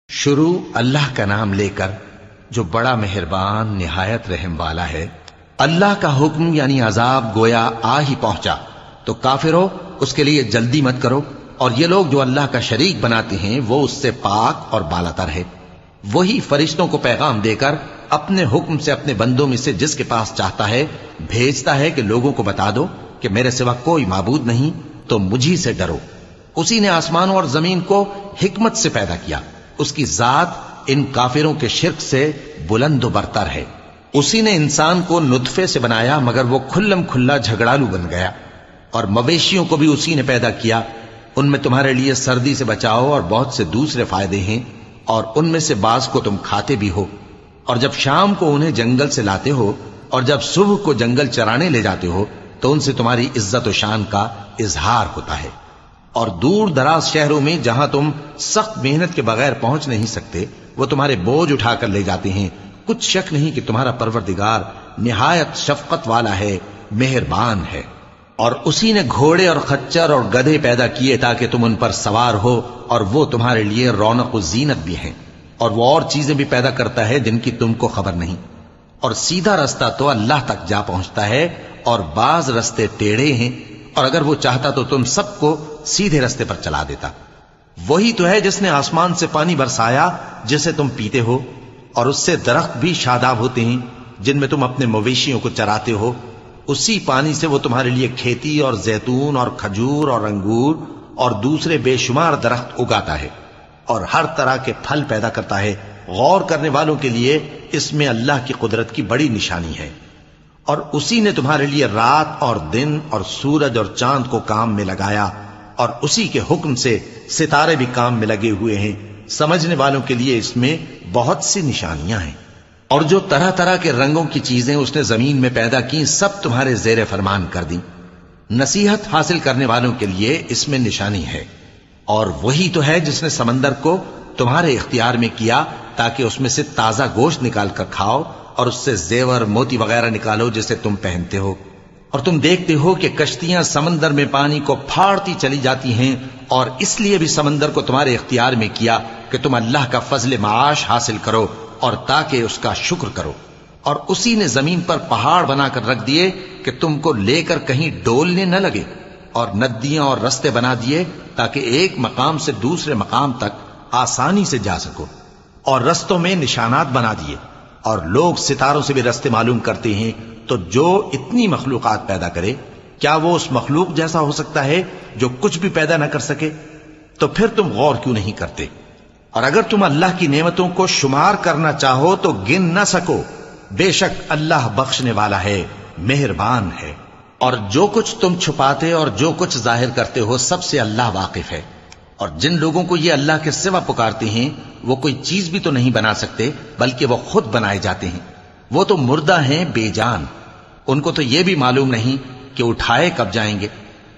شروع اللہ کا نام لے کر جو بڑا مہربان نہایت رحم والا ہے۔ اللہ کا حکم یعنی عذاب گویا آ ہی پہنچا تو کافرو اس کے لیے جلدی مت کرو، اور یہ لوگ جو اللہ کا شریک بناتے ہیں وہ اس سے پاک اور بالاتر ہے۔ وہی فرشتوں کو پیغام دے کر اپنے حکم سے اپنے بندوں میں سے جس کے پاس چاہتا ہے بھیجتا ہے کہ لوگوں کو بتا دو کہ میرے سوا کوئی معبود نہیں، تو مجھی سے ڈرو۔ اسی نے آسمانوں اور زمین کو حکمت سے پیدا کیا، اس کی ذات ان کافروں کے شرک سے بلند و برتر ہے۔ اسی نے انسان کو نطفے سے بنایا مگر وہ کھلم کھلا جھگڑالو بن گیا، اور مویشیوں کو بھی اسی نے پیدا کیا، ان میں تمہارے لیے سردی سے بچاؤ اور بہت سے دوسرے فائدے ہیں، اور ان میں سے بعض کو تم کھاتے بھی ہو، اور جب شام کو انہیں جنگل سے لاتے ہو اور جب صبح کو جنگل چرانے لے جاتے ہو تو ان سے تمہاری عزت و شان کا اظہار ہوتا ہے۔ اور دور دراز شہروں میں جہاں تم سخت محنت کے بغیر پہنچ نہیں سکتے وہ تمہارے بوجھ اٹھا کر لے جاتے ہیں۔ کچھ شک نہیں کہ تمہارا پروردگار نہایت شفقت والا ہے، مہربان ہے۔ اور اسی نے گھوڑے اور خچر اور گدھے پیدا کیے تاکہ تم ان پر سوار ہو، اور وہ تمہارے لیے رونق و زینت بھی ہیں، اور وہ اور چیزیں بھی پیدا کرتا ہے جن کی تم کو خبر نہیں۔ اور سیدھا رستہ تو اللہ تک جا پہنچتا ہے، اور بعض رستے ٹیڑھے ہیں، اور اگر وہ چاہتا تو تم سب کو سیدھے رستے پر چلا دیتا۔ وہی تو ہے جس نے آسمان سے پانی برسایا جسے تم پیتے ہو، اور اس سے درخت بھی شاداب ہوتے ہیں جن میں تم اپنے مویشیوں کو چراتے ہو۔ اسی پانی سے وہ تمہارے لیے کھیتی اور زیتون اور کھجور اور انگور اور دوسرے بے شمار درخت اگاتا ہے، اور ہر طرح کے پھل پیدا کرتا ہے۔ غور کرنے والوں کے لیے اس میں اللہ کی قدرت کی بڑی نشانی ہے۔ اور اسی نے تمہارے لیے رات اور دن اور سورج اور چاند کو کام میں لگایا، اور اسی کے حکم سے ستارے بھی کام میں لگے ہوئے ہیں۔ سمجھنے والوں کے لیے اس میں بہت سی نشانیاں ہیں۔ اور جو طرح طرح کے رنگوں کی چیزیں اس نے زمین میں پیدا کی سب تمہارے زیر فرمان کر دیں۔ نصیحت حاصل کرنے والوں کے لیے اس میں نشانی ہے۔ اور وہی تو ہے جس نے سمندر کو تمہارے اختیار میں کیا تاکہ اس میں سے تازہ گوشت نکال کر کھاؤ، اور اس سے زیور موتی وغیرہ نکالو جسے تم پہنتے ہو۔ اور تم دیکھتے ہو کہ کشتیاں سمندر میں پانی کو پھاڑتی چلی جاتی ہیں، اور اس لیے بھی سمندر کو تمہارے اختیار میں کیا کہ تم اللہ کا فضل معاش حاصل کرو اور تاکہ اس کا شکر کرو۔ اور اسی نے زمین پر پہاڑ بنا کر رکھ دیے کہ تم کو لے کر کہیں ڈولنے نہ لگے، اور ندیاں اور رستے بنا دیے تاکہ ایک مقام سے دوسرے مقام تک آسانی سے جا سکو، اور رستوں میں نشانات بنا دیے۔ اور لوگ ستاروں سے بھی رستے معلوم کرتے ہیں، تو جو اتنی مخلوقات پیدا کرے کیا وہ اس مخلوق جیسا ہو سکتا ہے جو کچھ بھی پیدا نہ کر سکے؟ تو پھر تم غور کیوں نہیں کرتے؟ اور اگر تم اللہ کی نعمتوں کو شمار کرنا چاہو تو گن نہ سکو۔ بے شک اللہ بخشنے والا ہے، مہربان ہے۔ اور جو کچھ تم چھپاتے اور جو کچھ ظاہر کرتے ہو سب سے اللہ واقف ہے۔ اور جن لوگوں کو یہ اللہ کے سوا پکارتے ہیں وہ کوئی چیز بھی تو نہیں بنا سکتے بلکہ وہ خود بنائے جاتے ہیں۔ وہ تو مردہ ہیں بے جان، ان کو تو یہ بھی معلوم نہیں کہ اٹھائے کب جائیں گے۔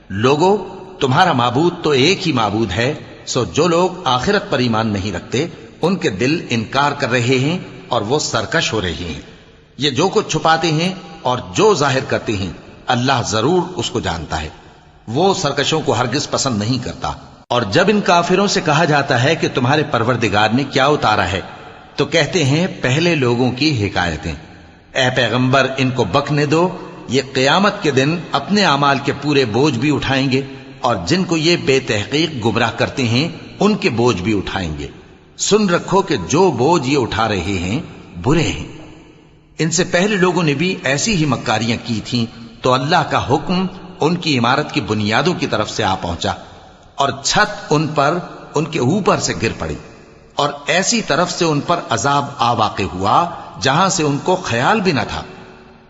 لوگو تمہارا معبود تو ایک ہی معبود ہے، سو جو لوگ آخرت پر ایمان نہیں رکھتے ان کے دل انکار کر رہے ہیں اور وہ سرکش ہو رہے ہیں۔ یہ جو کچھ چھپاتے ہیں اور جو ظاہر کرتے ہیں اللہ ضرور اس کو جانتا ہے، وہ سرکشوں کو ہرگز پسند نہیں کرتا۔ اور جب ان کافروں سے کہا جاتا ہے کہ تمہارے پروردگار نے کیا اتارا ہے تو کہتے ہیں پہلے لوگوں کی حکایتیں۔ اے پیغمبر ان کو بکنے دو، یہ قیامت کے دن اپنے اعمال کے پورے بوجھ بھی اٹھائیں گے، اور جن کو یہ بے تحقیق گمراہ کرتے ہیں ان کے بوجھ بھی اٹھائیں گے۔ سن رکھو کہ جو بوجھ یہ اٹھا رہے ہیں برے ہیں۔ ان سے پہلے لوگوں نے بھی ایسی ہی مکاریاں کی تھیں، تو اللہ کا حکم ان کی عمارت کی بنیادوں کی طرف سے آ پہنچا، اور چھت ان پر ان کے اوپر سے گر پڑی، اور ایسی طرف سے ان پر عذاب آ واقع ہوا جہاں سے ان کو خیال بھی نہ تھا۔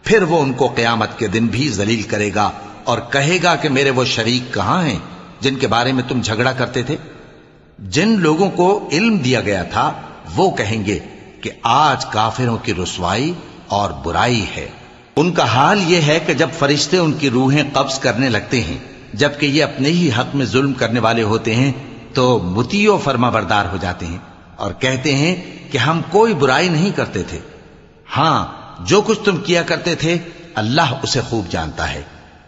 پھر وہ ان کو قیامت کے دن بھی ذلیل کرے گا اور کہے گا کہ میرے وہ شریک کہاں ہیں جن کے بارے میں تم جھگڑا کرتے تھے؟ جن لوگوں کو علم دیا گیا تھا وہ کہیں گے کہ آج کافروں کی رسوائی اور برائی ہے۔ ان کا حال یہ ہے کہ جب فرشتے ان کی روحیں قبض کرنے لگتے ہیں جبکہ یہ اپنے ہی حق میں ظلم کرنے والے ہوتے ہیں تو مطیع و فرما بردار ہو جاتے ہیں اور کہتے ہیں کہ ہم کوئی برائی نہیں کرتے تھے۔ ہاں جو کچھ تم کیا کرتے تھے اللہ اسے خوب جانتا ہے۔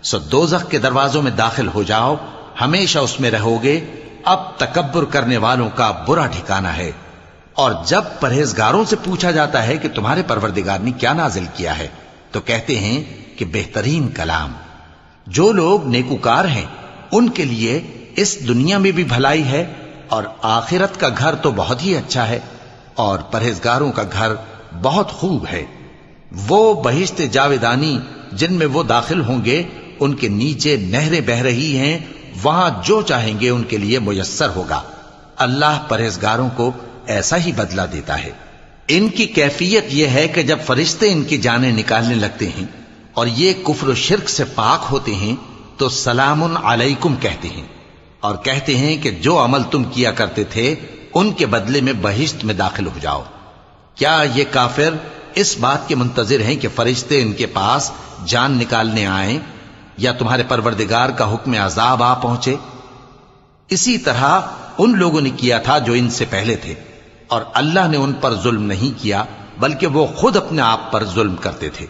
سو دوزخ کے دروازوں میں داخل ہو جاؤ، ہمیشہ اس میں رہو گے۔ اب تکبر کرنے والوں کا برا ٹھکانہ ہے۔ اور جب پرہیزگاروں سے پوچھا جاتا ہے کہ تمہارے پروردگار نے کیا نازل کیا ہے تو کہتے ہیں کہ بہترین کلام۔ جو لوگ نیکوکار ہیں ان کے لیے اس دنیا میں بھی بھلائی ہے اور آخرت کا گھر تو بہت ہی اچھا ہے، اور پرہیزگاروں کا گھر بہت خوب ہے۔ وہ بہشت جاویدانی جن میں وہ داخل ہوں گے، ان کے نیچے نہریں بہہ رہی ہیں، وہاں جو چاہیں گے ان کے لیے میسر ہوگا۔ اللہ پرہیزگاروں کو ایسا ہی بدلہ دیتا ہے۔ ان کی کیفیت یہ ہے کہ جب فرشتے ان کی جانیں نکالنے لگتے ہیں اور یہ کفر و شرک سے پاک ہوتے ہیں تو سلام علیکم کہتے ہیں، اور کہتے ہیں کہ جو عمل تم کیا کرتے تھے ان کے بدلے میں بہشت میں داخل ہو جاؤ۔ کیا یہ کافر اس بات کے منتظر ہیں کہ فرشتے ان کے پاس جان نکالنے آئیں یا تمہارے پروردگار کا حکم عذاب آ پہنچے؟ اسی طرح ان لوگوں نے کیا تھا جو ان سے پہلے تھے، اور اللہ نے ان پر ظلم نہیں کیا بلکہ وہ خود اپنے آپ پر ظلم کرتے تھے۔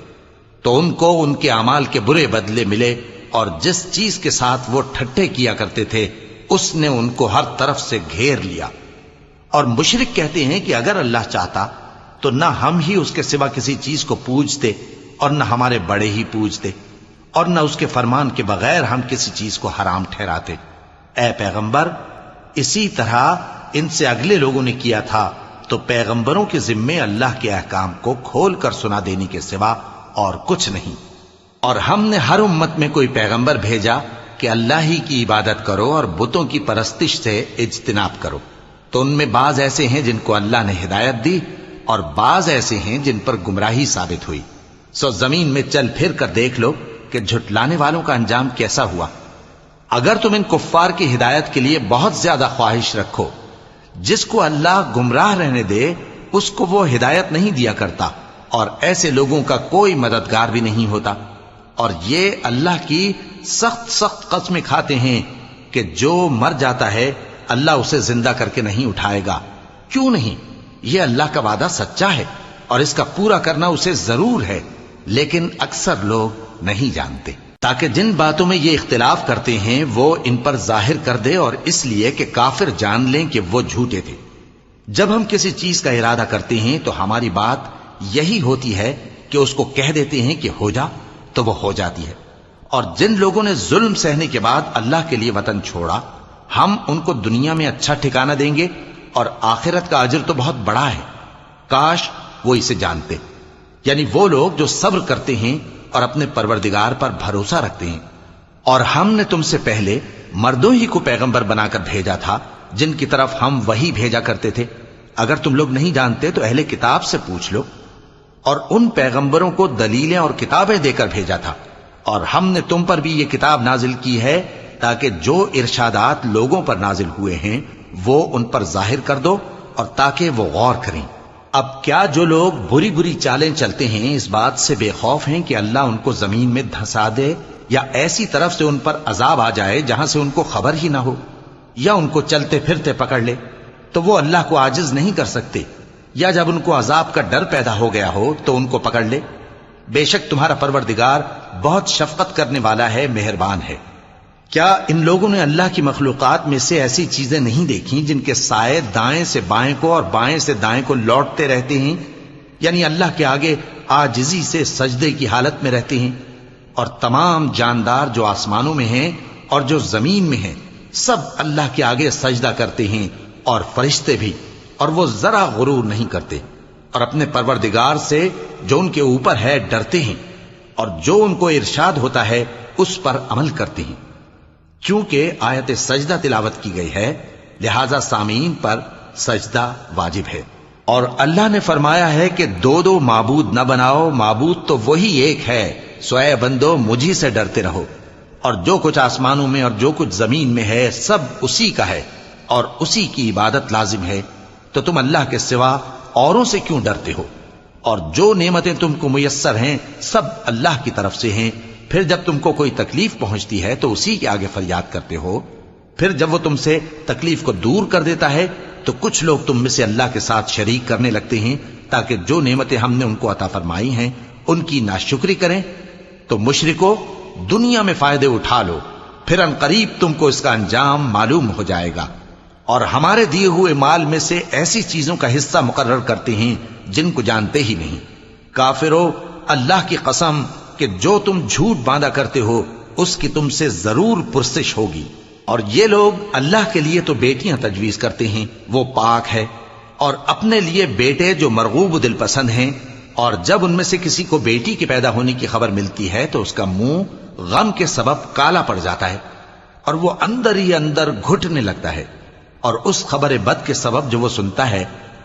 تو ان کو ان کے اعمال کے برے بدلے ملے، اور جس چیز کے ساتھ وہ ٹھٹھے کیا کرتے تھے اس نے ان کو ہر طرف سے گھیر لیا۔ اور مشرک کہتے ہیں کہ اگر اللہ چاہتا تو نہ ہم ہی اس کے سوا کسی چیز کو پوجتے اور نہ ہمارے بڑے ہی پوجتے، اور نہ اس کے فرمان کے بغیر ہم کسی چیز کو حرام ٹھہراتے۔ اے پیغمبر، اسی طرح ان سے اگلے لوگوں نے کیا تھا، تو پیغمبروں کے ذمے اللہ کے احکام کو کھول کر سنا دینے کے سوا اور کچھ نہیں۔ اور ہم نے ہر امت میں کوئی پیغمبر بھیجا کہ اللہ ہی کی عبادت کرو اور بتوں کی پرستش سے اجتناب کرو، تو ان میں بعض ایسے ہیں جن کو اللہ نے ہدایت دی اور بعض ایسے ہیں جن پر گمراہی ثابت ہوئی۔ سو زمین میں چل پھر کر دیکھ لو کہ جھٹلانے والوں کا انجام کیسا ہوا۔ اگر تم ان کفار کی ہدایت کے لیے بہت زیادہ خواہش رکھو، جس کو اللہ گمراہ رہنے دے اس کو وہ ہدایت نہیں دیا کرتا، اور ایسے لوگوں کا کوئی مددگار بھی نہیں ہوتا۔ اور یہ اللہ کی سخت سخت قسمیں کھاتے ہیں کہ جو مر جاتا ہے اللہ اسے زندہ کر کے نہیں اٹھائے گا۔ کیوں نہیں؟ یہ اللہ کا وعدہ سچا ہے اور اس کا پورا کرنا اسے ضرور ہے، لیکن اکثر لوگ نہیں جانتے۔ تاکہ جن باتوں میں یہ اختلاف کرتے ہیں وہ ان پر ظاہر کر دے، اور اس لیے کہ کافر جان لیں کہ وہ جھوٹے تھے۔ جب ہم کسی چیز کا ارادہ کرتے ہیں تو ہماری بات یہی ہوتی ہے کہ اس کو کہہ دیتے ہیں کہ ہو جا، تو وہ ہو جاتی ہے۔ اور جن لوگوں نے ظلم سہنے کے بعد اللہ کے لیے وطن چھوڑا، ہم ان کو دنیا میں اچھا ٹھکانہ دیں گے، اور آخرت کا اجر تو بہت بڑا ہے۔ کاش وہ اسے جانتے، یعنی وہ لوگ جو صبر کرتے ہیں اور اپنے پروردگار پر بھروسہ رکھتے ہیں۔ اور ہم نے تم سے پہلے مردوں ہی کو پیغمبر بنا کر بھیجا تھا جن کی طرف ہم وہی بھیجا کرتے تھے۔ اگر تم لوگ نہیں جانتے تو اہل کتاب سے پوچھ لو۔ اور ان پیغمبروں کو دلیلیں اور کتابیں دے کر بھیجا تھا، اور ہم نے تم پر بھی یہ کتاب نازل کی ہے تاکہ جو ارشادات لوگوں پر نازل ہوئے ہیں وہ ان پر ظاہر کر دو، اور تاکہ وہ غور کریں۔ اب کیا جو لوگ بری بری چالیں چلتے ہیں اس بات سے بے خوف ہیں کہ اللہ ان کو زمین میں دھسا دے، یا ایسی طرف سے ان پر عذاب آ جائے جہاں سے ان کو خبر ہی نہ ہو، یا ان کو چلتے پھرتے پکڑ لے؟ تو وہ اللہ کو عاجز نہیں کر سکتے، یا جب ان کو عذاب کا ڈر پیدا ہو گیا ہو تو ان کو پکڑ لے۔ بے شک تمہارا پروردگار بہت شفقت کرنے والا ہے، مہربان ہے۔ کیا ان لوگوں نے اللہ کی مخلوقات میں سے ایسی چیزیں نہیں دیکھی جن کے سائے دائیں سے بائیں کو اور بائیں سے دائیں کو لوٹتے رہتے ہیں، یعنی اللہ کے آگے عاجزی سے سجدے کی حالت میں رہتے ہیں؟ اور تمام جاندار جو آسمانوں میں ہیں اور جو زمین میں ہیں سب اللہ کے آگے سجدہ کرتے ہیں، اور فرشتے بھی، اور وہ ذرا غرور نہیں کرتے، اور اپنے پروردگار سے جو ان کے اوپر ہے ڈرتے ہیں، اور جو ان کو ارشاد ہوتا ہے اس پر عمل کرتے ہیں۔ چونکہ آیت سجدہ تلاوت کی گئی ہے لہذا سامعین پر سجدہ واجب ہے۔ اور اللہ نے فرمایا ہے کہ دو دو معبود نہ بناؤ، معبود تو وہی ایک ہے، سو اے بندو مجھی سے ڈرتے رہو۔ اور جو کچھ آسمانوں میں اور جو کچھ زمین میں ہے سب اسی کا ہے، اور اسی کی عبادت لازم ہے، تو تم اللہ کے سوا اوروں سے کیوں ڈرتے ہو؟ اور جو نعمتیں تم کو میسر ہیں سب اللہ کی طرف سے ہیں۔ پھر جب تم کو کوئی تکلیف پہنچتی ہے تو اسی کے آگے فریاد کرتے ہو، پھر جب وہ تم سے تکلیف کو دور کر دیتا ہے تو کچھ لوگ تم میں سے اللہ کے ساتھ شریک کرنے لگتے ہیں تاکہ جو نعمتیں ہم نے ان کو عطا فرمائی ہیں ان کی ناشکری کریں۔ تو مشرکو، دنیا میں فائدے اٹھا لو، پھر ان قریب تم کو اس کا انجام معلوم ہو جائے گا۔ اور ہمارے دیے ہوئے مال میں سے ایسی چیزوں کا حصہ مقرر کرتے ہیں جن کو جانتے ہی نہیں۔ کافرو، اللہ کی قسم کہ جو تم جھوٹ باندھا کرتے ہو اس کی تم سے ضرور پرسش ہوگی۔ اور یہ لوگ اللہ کے لیے تو بیٹیاں تجویز کرتے ہیں، وہ پاک ہے، اور اپنے لیے بیٹے جو مرغوب دل پسند ہیں، اور جب ان میں سے کسی کو بیٹی کے پیدا ہونے کی خبر ملتی ہے تو اس کا منہ غم کے سبب کالا پڑ جاتا ہے اور وہ اندر ہی اندر گھٹنے لگتا ہے، اور اس خبر بد کے سبب جو وہ سنتا ہے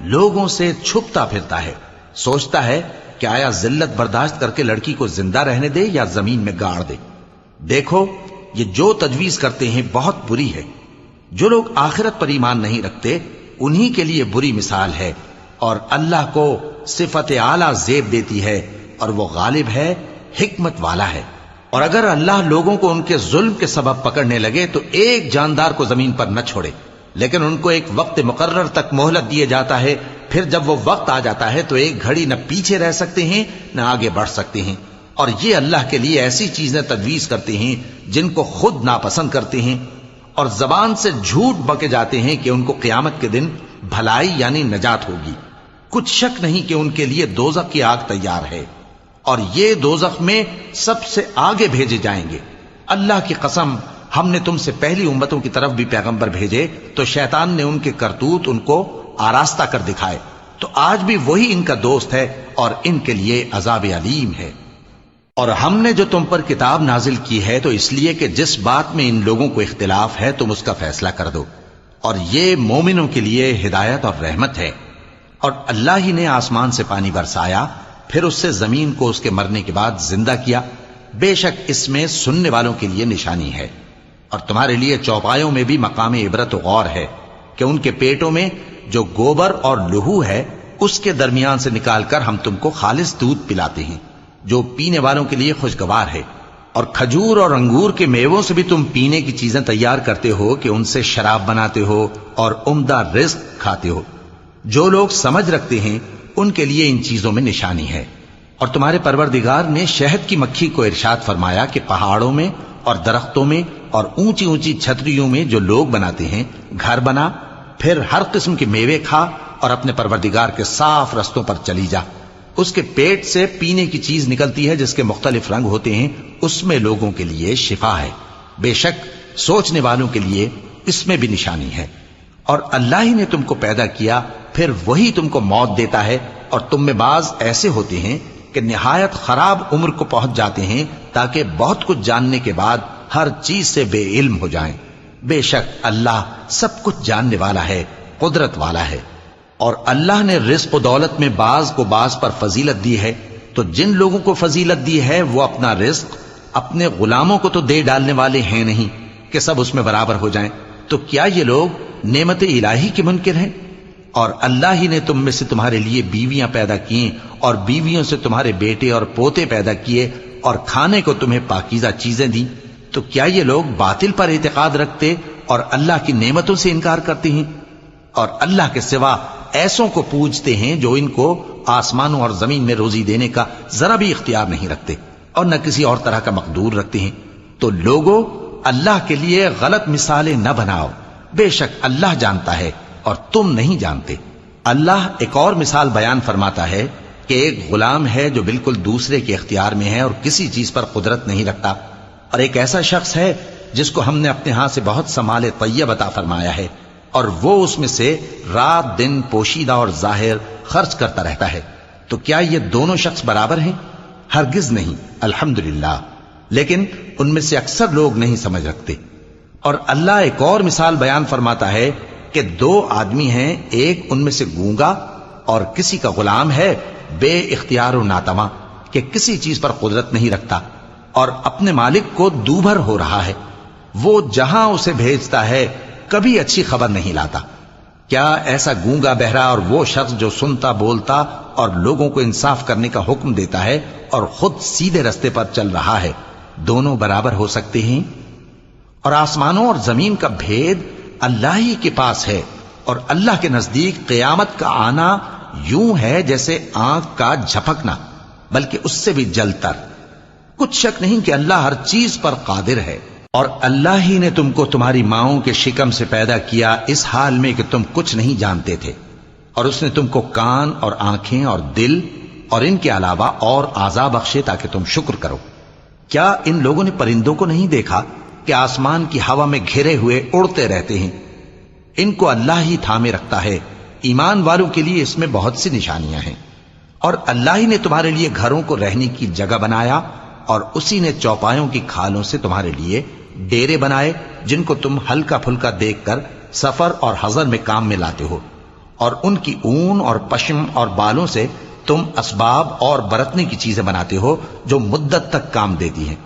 لوگوں سے چھپتا پھرتا ہے، سوچتا ہے کہ آیا ذلت برداشت کر کے لڑکی کو زندہ رہنے دے یا زمین میں گاڑ دے۔ دیکھو، یہ جو تجویز کرتے ہیں بہت بری ہے۔ جو لوگ آخرت پر ایمان نہیں رکھتے انہی کے لیے بری مثال ہے، اور اللہ کو صفت اعلیٰ زیب دیتی ہے، اور وہ غالب ہے، حکمت والا ہے۔ اور اگر اللہ لوگوں کو ان کے ظلم کے سبب پکڑنے لگے تو ایک جاندار کو زمین پر نہ چھوڑے، لیکن ان کو ایک وقت مقرر تک مہلت دیے جاتا ہے، پھر جب وہ وقت آ جاتا ہے تو ایک گھڑی نہ پیچھے رہ سکتے ہیں نہ آگے بڑھ سکتے ہیں۔ اور یہ اللہ کے لیے ایسی چیزیں تجویز کرتے ہیں جن کو خود ناپسند کرتے ہیں، اور زبان سے جھوٹ بکے جاتے ہیں کہ ان کو قیامت کے دن بھلائی یعنی نجات ہوگی۔ کچھ شک نہیں کہ ان کے لیے دوزخ کی آگ تیار ہے، اور یہ دوزخ میں سب سے آگے بھیجے جائیں گے۔ اللہ کی قسم، ہم نے تم سے پہلی امتوں کی طرف بھی پیغمبر بھیجے تو شیطان نے ان کے کرتوت ان کو آراستہ کر دکھائے، تو آج بھی وہی ان کا دوست ہے اور ان کے لیے عذاب علیم ہے۔ اور ہم نے جو تم پر کتاب نازل کی ہے تو اس لیے کہ جس بات میں ان لوگوں کو اختلاف ہے تم اس کا فیصلہ کر دو، اور یہ مومنوں کے لیے ہدایت اور رحمت ہے۔ اور اللہ ہی نے آسمان سے پانی برسایا، پھر اس سے زمین کو اس کے مرنے کے بعد زندہ کیا، بے شک اس میں سننے والوں کے لیے نشانی ہے۔ اور تمہارے لیے چوپایوں میں بھی مقام عبرت و غور ہے کہ ان کے پیٹوں میں جو گوبر اور لہو ہے اس کے درمیان سے نکال کر ہم تم کو خالص دودھ پلاتے ہیں جو پینے والوں کے لیے خوشگوار ہے، اور کھجور اور انگور کے میووں سے بھی تم پینے کی چیزیں تیار کرتے ہو کہ ان سے شراب بناتے ہو اور عمدہ رزق کھاتے ہو۔ جو لوگ سمجھ رکھتے ہیں ان کے لیے ان چیزوں میں نشانی ہے۔ اور تمہارے پروردگار نے شہد کی مکھی کو ارشاد فرمایا کہ پہاڑوں میں اور درختوں میں اور اونچی اونچی چھتریوں میں جو لوگ بناتے ہیں گھر بنا، پھر ہر قسم کے میوے کھا اور اپنے پروردگار کے صاف رستوں پر چلی جا۔ اس کے پیٹ سے پینے کی چیز نکلتی ہے جس کے مختلف رنگ ہوتے ہیں، اس میں لوگوں کے لیے شفا ہے، بے شک سوچنے والوں کے لیے اس میں بھی نشانی ہے۔ اور اللہ ہی نے تم کو پیدا کیا، پھر وہی تم کو موت دیتا ہے، اور تم میں بعض ایسے ہوتے ہیں کہ نہایت خراب عمر کو پہنچ جاتے ہیں تاکہ بہت کچھ جاننے کے بعد ہر چیز سے بے علم ہو جائیں۔ بے شک اللہ سب کچھ جاننے والا ہے، قدرت والا ہے۔ اور اللہ نے رزق و دولت میں بعض کو بعض پر فضیلت دی ہے، تو جن لوگوں کو فضیلت دی ہے وہ اپنا رزق اپنے غلاموں کو تو دے ڈالنے والے ہیں نہیں کہ سب اس میں برابر ہو جائیں، تو کیا یہ لوگ نعمت الہی کے منکر ہیں؟ اور اللہ ہی نے تم میں سے تمہارے لیے بیویاں پیدا کی اور بیویوں سے تمہارے بیٹے اور پوتے پیدا کیے اور کھانے کو تمہیں پاکیزہ چیزیں دیں، تو کیا یہ لوگ باطل پر اعتقاد رکھتے اور اللہ کی نعمتوں سے انکار کرتے ہیں؟ اور اللہ کے سوا ایسوں کو پوجتے ہیں جو ان کو آسمانوں اور زمین میں روزی دینے کا ذرا بھی اختیار نہیں رکھتے اور نہ کسی اور طرح کا مقدور رکھتے ہیں۔ تو لوگوں، اللہ کے لیے غلط مثالیں نہ بناؤ، بے شک اللہ جانتا ہے اور تم نہیں جانتے۔ اللہ ایک اور مثال بیان فرماتا ہے کہ ایک غلام ہے جو بالکل دوسرے کے اختیار میں ہے اور کسی چیز پر قدرت نہیں رکھتا، اور ایک ایسا شخص ہے جس کو ہم نے اپنے ہاں سے بہت سا مال طیب عطا فرمایا ہے اور وہ اس میں سے رات دن پوشیدہ اور ظاہر خرچ کرتا رہتا ہے، تو کیا یہ دونوں شخص برابر ہیں؟ ہرگز نہیں، الحمدللہ، لیکن ان میں سے اکثر لوگ نہیں سمجھ رکھتے۔ اور اللہ ایک اور مثال بیان فرماتا ہے کہ دو آدمی ہیں، ایک ان میں سے گونگا اور کسی کا غلام ہے بے اختیار و ناتواں کہ کسی چیز پر قدرت نہیں رکھتا اور اپنے مالک کو دوبھر ہو رہا ہے، وہ جہاں اسے بھیجتا ہے کبھی اچھی خبر نہیں لاتا۔ کیا ایسا گونگا بہرا اور وہ شخص جو سنتا بولتا اور لوگوں کو انصاف کرنے کا حکم دیتا ہے اور خود سیدھے رستے پر چل رہا ہے، دونوں برابر ہو سکتے ہیں؟ اور آسمانوں اور زمین کا بھید اللہ ہی کے پاس ہے، اور اللہ کے نزدیک قیامت کا آنا یوں ہے جیسے آنکھ کا جھپکنا، بلکہ اس سے بھی جلتر۔ کچھ شک نہیں کہ اللہ ہر چیز پر قادر ہے۔ اور اللہ ہی نے تم کو تمہاری ماؤں کے شکم سے پیدا کیا اس حال میں کہ تم کچھ نہیں جانتے تھے، اور اس نے تم کو کان اور آنکھیں اور دل اور ان کے علاوہ اور اعضاء بخشے تاکہ تم شکر کرو۔ کیا ان لوگوں نے پرندوں کو نہیں دیکھا کہ آسمان کی ہوا میں گھرے ہوئے اڑتے رہتے ہیں؟ ان کو اللہ ہی تھامے رکھتا ہے۔ ایمان والوں کے لیے اس میں بہت سی نشانیاں ہیں۔ اور اللہ ہی نے تمہارے لیے گھروں کو رہنے کی جگہ بنایا، اور اسی نے چوپایوں کی کھالوں سے تمہارے لیے ڈیرے بنائے جن کو تم ہلکا پھلکا دیکھ کر سفر اور حضر میں کام میں لاتے ہو، اور ان کی اون اور پشم اور بالوں سے تم اسباب اور برتنے کی چیزیں بناتے ہو جو مدت تک کام دیتی ہیں۔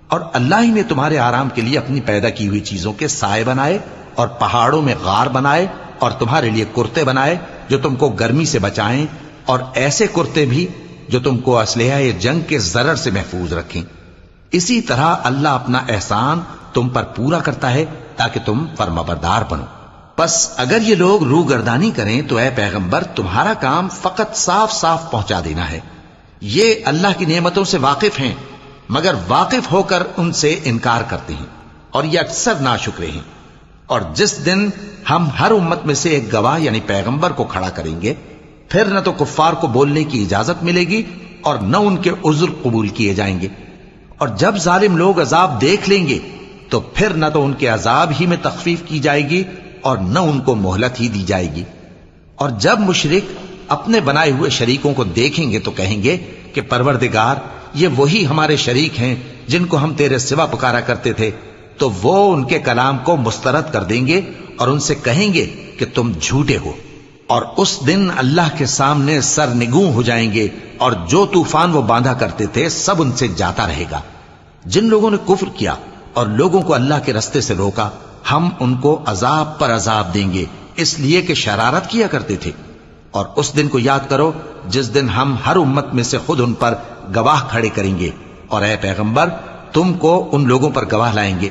اور اللہ ہی نے تمہارے آرام کے لیے اپنی پیدا کی ہوئی چیزوں کے سائے بنائے، اور پہاڑوں میں غار بنائے، اور تمہارے لیے کرتے بنائے جو تم کو گرمی سے بچائیں، اور ایسے کرتے بھی جو تم کو اسلحہ جنگ کے ضرر سے محفوظ رکھیں۔ اسی طرح اللہ اپنا احسان تم پر پورا کرتا ہے تاکہ تم فرمانبردار بنو۔ پس اگر یہ لوگ روگردانی کریں تو اے پیغمبر تمہارا کام فقط صاف صاف پہنچا دینا ہے۔ یہ اللہ کی نعمتوں سے واقف ہیں، مگر واقف ہو کر ان سے انکار کرتے ہیں، اور یہ اکثر ناشکرے ہیں۔ اور جس دن ہم ہر امت میں سے ایک گواہ یعنی پیغمبر کو کھڑا کریں گے، پھر نہ تو کفار کو بولنے کی اجازت ملے گی اور نہ ان کے عذر قبول کیے جائیں گے۔ اور جب ظالم لوگ عذاب دیکھ لیں گے تو پھر نہ تو ان کے عذاب ہی میں تخفیف کی جائے گی اور نہ ان کو مہلت ہی دی جائے گی۔ اور جب مشرک اپنے بنائے ہوئے شریکوں کو دیکھیں گے تو کہیں گے کہ پروردگار، یہ وہی ہمارے شریک ہیں جن کو ہم تیرے سوا پکارا کرتے تھے۔ تو وہ ان کے کلام کو مسترد کر دیں گے اور ان سے کہیں گے کہ تم جھوٹے ہو، اور اس دن اللہ کے سامنے سرنگوں ہو جائیں گے، اور جو طوفان وہ باندھا کرتے تھے سب ان سے جاتا رہے گا۔ جن لوگوں نے کفر کیا اور لوگوں کو اللہ کے رستے سے روکا، ہم ان کو عذاب پر عذاب دیں گے اس لیے کہ شرارت کیا کرتے تھے۔ اور اس دن کو یاد کرو جس دن ہم ہر امت میں سے خود ان پر گواہ کھڑے کریں گے، اور اے پیغمبر تم کو ان لوگوں پر گواہ لائیں گے۔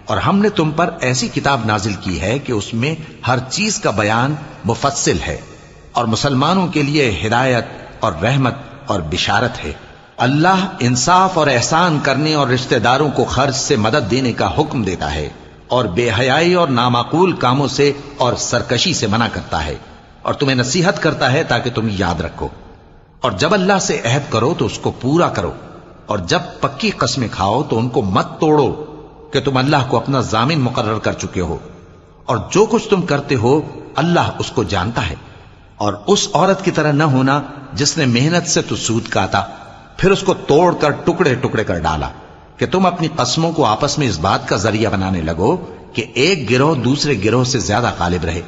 اور ہم نے تم پر ایسی کتاب نازل کی ہے کہ اس میں ہر چیز کا بیان مفصل ہے، اور مسلمانوں کے لیے ہدایت اور رحمت اور بشارت ہے۔ اللہ انصاف اور احسان کرنے اور رشتہ داروں کو خرچ سے مدد دینے کا حکم دیتا ہے، اور بے حیائی اور نامعقول کاموں سے اور سرکشی سے منع کرتا ہے، اور تمہیں نصیحت کرتا ہے تاکہ تم یاد رکھو۔ اور جب اللہ سے عہد کرو تو اس کو پورا کرو، اور جب پکی قسمیں کھاؤ تو ان کو مت توڑو کہ تم اللہ کو اپنا ضامن مقرر کر چکے ہو، اور جو کچھ تم کرتے ہو اللہ اس کو جانتا ہے۔ اور اس عورت کی طرح نہ ہونا جس نے محنت سے تو سود کاتا پھر اس کو توڑ کر ٹکڑے ٹکڑے کر ڈالا، کہ تم اپنی قسموں کو آپس میں اس بات کا ذریعہ بنانے لگو کہ ایک گروہ دوسرے گروہ سے زیادہ غالب رہے۔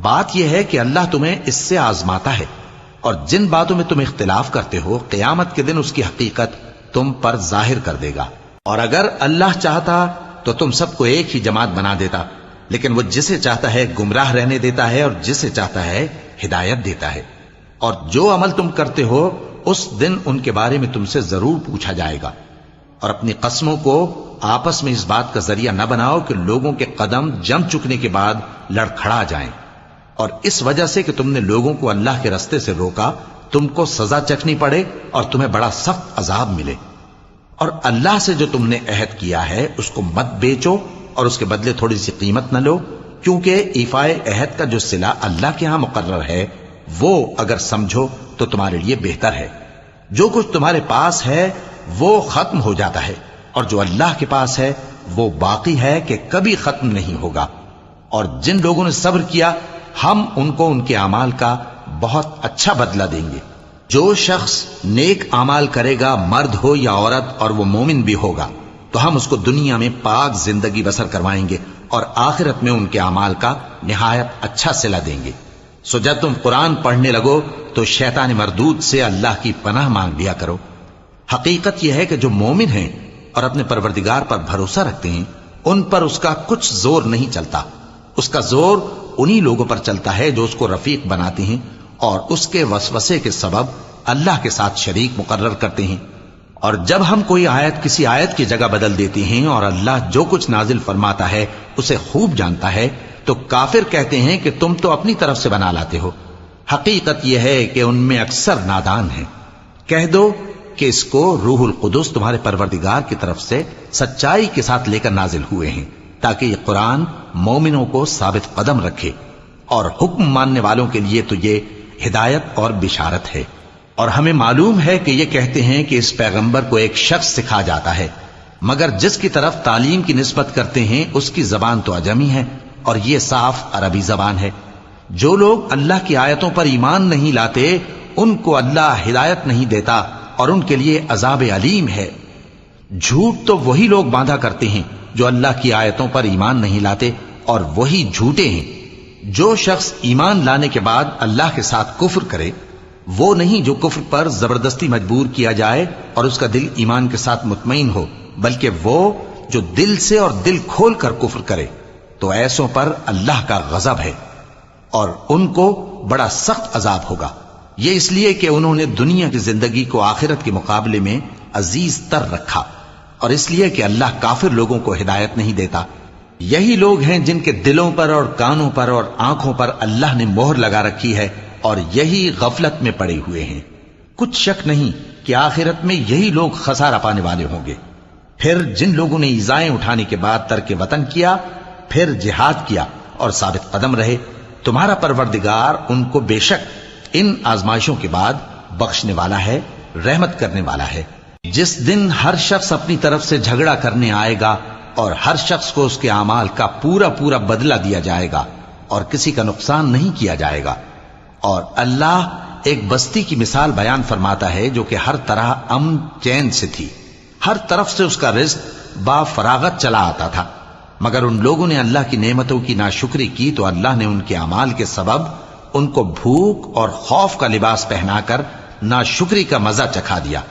بات یہ ہے کہ اللہ تمہیں اس سے آزماتا ہے، اور جن باتوں میں تم اختلاف کرتے ہو قیامت کے دن اس کی حقیقت تم پر ظاہر کر دے گا۔ اور اگر اللہ چاہتا تو تم سب کو ایک ہی جماعت بنا دیتا، لیکن وہ جسے چاہتا ہے گمراہ رہنے دیتا ہے اور جسے چاہتا ہے ہدایت دیتا ہے۔ اور جو عمل تم کرتے ہو اس دن ان کے بارے میں تم سے ضرور پوچھا جائے گا۔ اور اپنی قسموں کو آپس میں اس بات کا ذریعہ نہ بناؤ کہ لوگوں کے قدم جم چکنے کے بعد لڑکھڑا جائیں، اور اس وجہ سے کہ تم نے لوگوں کو اللہ کے رستے سے روکا تم کو سزا چکھنی پڑے اور تمہیں بڑا سخت عذاب ملے۔ اور اللہ سے جو تم نے عہد کیا ہے اس کو مت بیچو اور اس کے بدلے تھوڑی سی قیمت نہ لو، کیونکہ ایفائے عہد کا جو صلہ اللہ کے ہاں مقرر ہے وہ اگر سمجھو تو تمہارے لیے بہتر ہے۔ جو کچھ تمہارے پاس ہے وہ ختم ہو جاتا ہے، اور جو اللہ کے پاس ہے وہ باقی ہے کہ کبھی ختم نہیں ہوگا۔ اور جن لوگوں نے صبر کیا ہم ان کو ان کے اعمال کا بہت اچھا بدلہ دیں گے۔ جو شخص نیک اعمال کرے گا مرد ہو یا عورت اور وہ مومن بھی ہوگا تو ہم اس کو دنیا میں پاک زندگی بسر کروائیں گے اور آخرت میں ان کے اعمال کا نہایت اچھا صلہ دیں گے۔ سو جب تم قرآن پڑھنے لگو تو شیطان مردود سے اللہ کی پناہ مانگ لیا کرو۔ حقیقت یہ ہے کہ جو مومن ہیں اور اپنے پروردگار پر بھروسہ رکھتے ہیں ان پر اس کا کچھ زور نہیں چلتا۔ اس کا زور انہی لوگوں پر چلتا ہے جو اس کو رفیق بناتے ہیں اور اس کے وسوسے کے سبب اللہ کے ساتھ شریک مقرر کرتے ہیں۔ اور جب ہم کوئی آیت کسی آیت کی جگہ بدل دیتے ہیں اور اللہ جو کچھ نازل فرماتا ہے اسے خوب جانتا ہے تو کافر کہتے ہیں کہ تم تو اپنی طرف سے بنا لاتے ہو۔ حقیقت یہ ہے کہ ان میں اکثر نادان ہیں۔ کہہ دو کہ اس کو روح القدس تمہارے پروردگار کی طرف سے سچائی کے ساتھ لے کر نازل ہوئے ہیں، تاکہ یہ قرآن مومنوں کو ثابت قدم رکھے، اور حکم ماننے والوں کے لیے تو یہ ہدایت اور بشارت ہے۔ اور ہمیں معلوم ہے کہ یہ کہتے ہیں کہ اس پیغمبر کو ایک شخص سکھا جاتا ہے، مگر جس کی طرف تعلیم کی نسبت کرتے ہیں اس کی زبان تو عجمی ہے اور یہ صاف عربی زبان ہے۔ جو لوگ اللہ کی آیتوں پر ایمان نہیں لاتے ان کو اللہ ہدایت نہیں دیتا اور ان کے لیے عذاب علیم ہے۔ جھوٹ تو وہی لوگ باندھا کرتے ہیں جو اللہ کی آیتوں پر ایمان نہیں لاتے، اور وہی جھوٹے ہیں۔ جو شخص ایمان لانے کے بعد اللہ کے ساتھ کفر کرے وہ نہیں جو کفر پر زبردستی مجبور کیا جائے اور اس کا دل ایمان کے ساتھ مطمئن ہو، بلکہ وہ جو دل سے اور دل کھول کر کفر کرے، تو ایسوں پر اللہ کا غضب ہے اور ان کو بڑا سخت عذاب ہوگا۔ یہ اس لیے کہ انہوں نے دنیا کی زندگی کو آخرت کے مقابلے میں عزیز تر رکھا، اور اس لیے کہ اللہ کافر لوگوں کو ہدایت نہیں دیتا۔ یہی لوگ ہیں جن کے دلوں پر اور کانوں پر اور آنکھوں پر اللہ نے مہر لگا رکھی ہے، اور یہی غفلت میں پڑے ہوئے ہیں۔ کچھ شک نہیں کہ آخرت میں یہی لوگ خسارہ پانے والے ہوں گے۔ پھر جن لوگوں نے ایذائیں اٹھانے کے بعد ترک وطن کیا، پھر جہاد کیا اور ثابت قدم رہے، تمہارا پروردگار ان کو بے شک ان آزمائشوں کے بعد بخشنے والا ہے، رحمت کرنے والا ہے۔ جس دن ہر شخص اپنی طرف سے جھگڑا کرنے آئے گا اور ہر شخص کو اس کے اعمال کا پورا پورا بدلہ دیا جائے گا اور کسی کا نقصان نہیں کیا جائے گا۔ اور اللہ ایک بستی کی مثال بیان فرماتا ہے جو کہ ہر طرح امن چین سے تھی، ہر طرف سے اس کا رزق با فراغت چلا آتا تھا، مگر ان لوگوں نے اللہ کی نعمتوں کی ناشکری کی تو اللہ نے ان کے اعمال کے سبب ان کو بھوک اور خوف کا لباس پہنا کر ناشکری کا مزہ چکھا دیا۔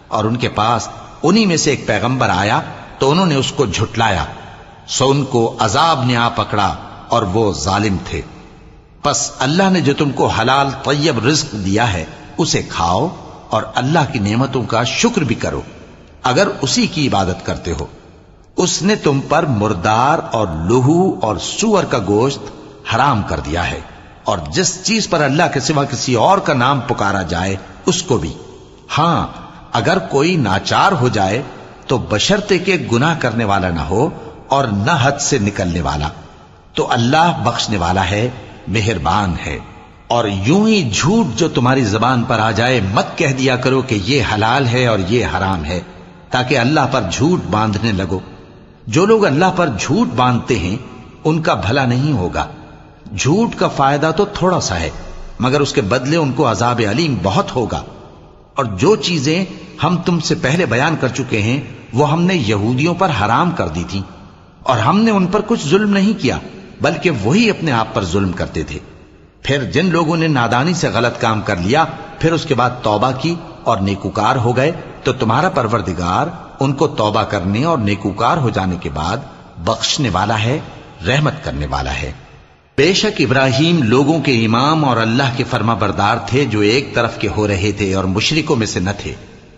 اور ان کے پاس انہی میں سے ایک پیغمبر آیا تو انہوں نے اس کو جھٹلایا، سو ان کو عذاب نے آ پکڑا اور وہ ظالم تھے۔ پس اللہ نے جو تم کو حلال طیب رزق دیا ہے اسے کھاؤ اور اللہ کی نعمتوں کا شکر بھی کرو اگر اسی کی عبادت کرتے ہو۔ اس نے تم پر مردار اور لہو اور سور کا گوشت حرام کر دیا ہے، اور جس چیز پر اللہ کے سوا کسی اور کا نام پکارا جائے اس کو بھی۔ ہاں اگر کوئی ناچار ہو جائے تو بشرطے کہ گناہ کرنے والا نہ ہو اور نہ حد سے نکلنے والا، تو اللہ بخشنے والا ہے، مہربان ہے۔ اور یوں ہی جھوٹ جو تمہاری زبان پر آ جائے مت کہہ دیا کرو کہ یہ حلال ہے اور یہ حرام ہے، تاکہ اللہ پر جھوٹ باندھنے لگو۔ جو لوگ اللہ پر جھوٹ باندھتے ہیں ان کا بھلا نہیں ہوگا۔ جھوٹ کا فائدہ تو تھوڑا سا ہے، مگر اس کے بدلے ان کو عذاب علیم بہت ہوگا۔ اور جو چیزیں ہم تم سے پہلے بیان کر چکے ہیں وہ ہم نے یہودیوں پر حرام کر دی تھی، اور ہم نے ان پر کچھ ظلم نہیں کیا بلکہ وہی اپنے آپ پر ظلم کرتے تھے۔ پھر جن لوگوں نے نادانی سے غلط کام کر لیا پھر اس کے بعد توبہ کی اور نیکوکار ہو گئے تو تمہارا پروردگار ان کو توبہ کرنے اور نیکوکار ہو جانے کے بعد بخشنے والا ہے، رحمت کرنے والا ہے۔ بے شک ابراہیم لوگوں کے امام اور اللہ کے فرما بردار تھے جو ایک طرف کے ہو رہے تھے اور مشرکوں میں سے نہ تھے۔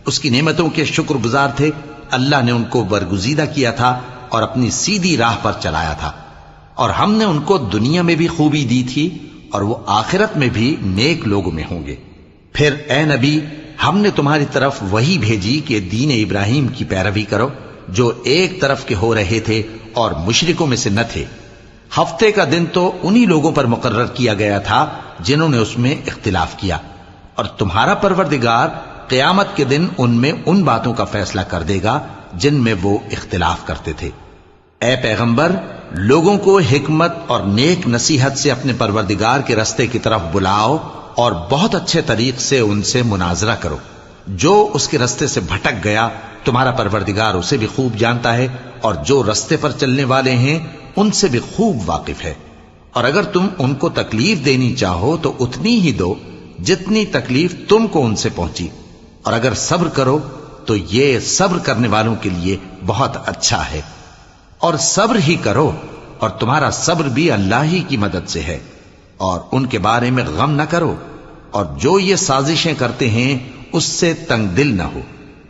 اس کی نعمتوں کے شکر گزار تھے۔ اللہ نے ان کو برگزیدہ کیا تھا اور اپنی سیدھی راہ پر چلایا تھا، اور ہم نے ان کو دنیا میں بھی خوبی دی تھی اور وہ آخرت میں بھی نیک لوگوں میں ہوں گے۔ پھر اے نبی ہم نے تمہاری طرف وہی بھیجی کہ دین ابراہیم کی پیروی کرو جو ایک طرف کے ہو رہے تھے اور مشرکوں میں سے نہ تھے۔ ہفتے کا دن تو انہی لوگوں پر مقرر کیا گیا تھا جنہوں نے اس میں اختلاف کیا، اور تمہارا پروردگار قیامت کے دن ان میں ان باتوں کا فیصلہ کر دے گا جن میں وہ اختلاف کرتے تھے۔ اے پیغمبر لوگوں کو حکمت اور نیک نصیحت سے اپنے پروردگار کے رستے کی طرف بلاؤ اور بہت اچھے طریق سے ان سے مناظرہ کرو۔ جو اس کے رستے سے بھٹک گیا تمہارا پروردگار اسے بھی خوب جانتا ہے، اور جو رستے پر چلنے والے ہیں ان سے بھی خوب واقف ہے۔ اور اگر تم ان کو تکلیف دینی چاہو تو اتنی ہی دو جتنی تکلیف تم کو ان سے پہنچی، اور اگر صبر کرو تو یہ صبر کرنے والوں کے لیے بہت اچھا ہے۔ اور صبر ہی کرو، اور تمہارا صبر بھی اللہ ہی کی مدد سے ہے، اور ان کے بارے میں غم نہ کرو، اور جو یہ سازشیں کرتے ہیں اس سے تنگ دل نہ ہو۔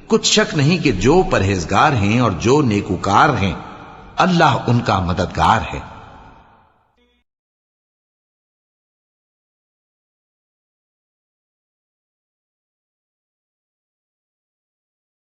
کچھ شک نہیں کہ جو پرہیزگار ہیں اور جو نیکوکار ہیں اللہ ان کا مددگار ہے۔